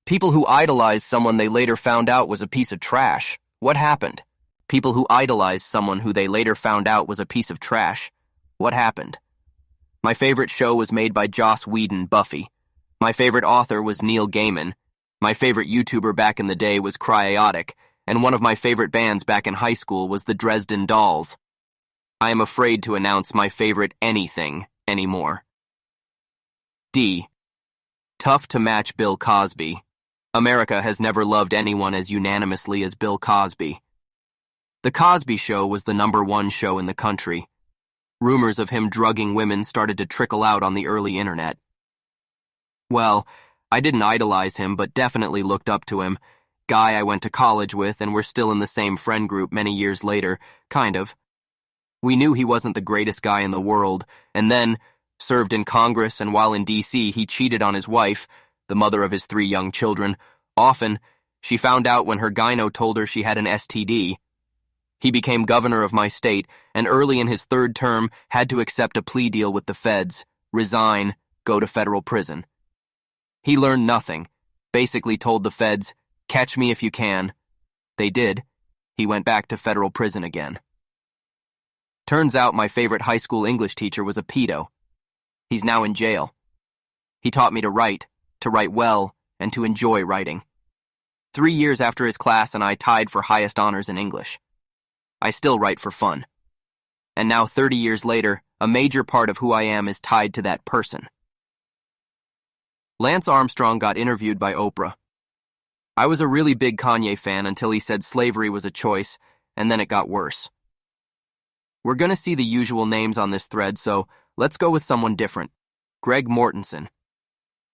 People who idolized someone they later found out was a piece of trash. What happened? People who idolized someone who they later found out was a piece of trash. What happened? My favorite show was made by Joss Whedon, Buffy. My favorite author was Neil Gaiman. My favorite YouTuber back in the day was Cryotic, and one of my favorite bands back in high school was the Dresden Dolls. I am afraid to announce my favorite anything anymore. D. Tough to match Bill Cosby. America has never loved anyone as unanimously as Bill Cosby. The Cosby Show was the #1 show in the country. Rumors of him drugging women started to trickle out on the early internet. Well, I didn't idolize him, but definitely looked up to him. Guy I went to college with, and we're still in the same friend group many years later, kind of. We knew he wasn't the greatest guy in the world, and then served in Congress, and while in D.C. he cheated on his wife, the mother of his 3 young children. Often, she found out when her gyno told her she had an STD. He became governor of my state, and early in his 3rd term had to accept a plea deal with the feds, resign, go to federal prison. He learned nothing, basically told the feds, "Catch me if you can." They did. He went back to federal prison again. Turns out my favorite high school English teacher was a pedo. He's now in jail. He taught me to write well, and to enjoy writing. 3 years after his class and I tied for highest honors in English. I still write for fun. And now 30 years later, a major part of who I am is tied to that person. Lance Armstrong got interviewed by Oprah. I was a really big Kanye fan until he said slavery was a choice, and then it got worse. We're gonna see the usual names on this thread, so let's go with someone different. Greg Mortensen.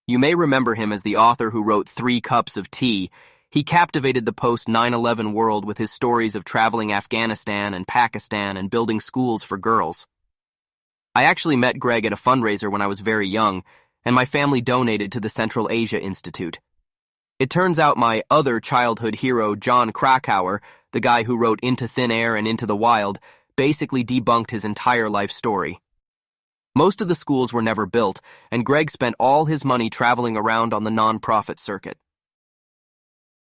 You may remember him as the author who wrote 3 Cups of Tea. He captivated the post-9/11 world with his stories of traveling Afghanistan and Pakistan and building schools for girls. I actually met Greg at a fundraiser when I was very young, and my family donated to the Central Asia Institute. It turns out my other childhood hero, Jon Krakauer, the guy who wrote Into Thin Air and Into the Wild, basically debunked his entire life story. Most of the schools were never built, and Greg spent all his money traveling around on the nonprofit circuit.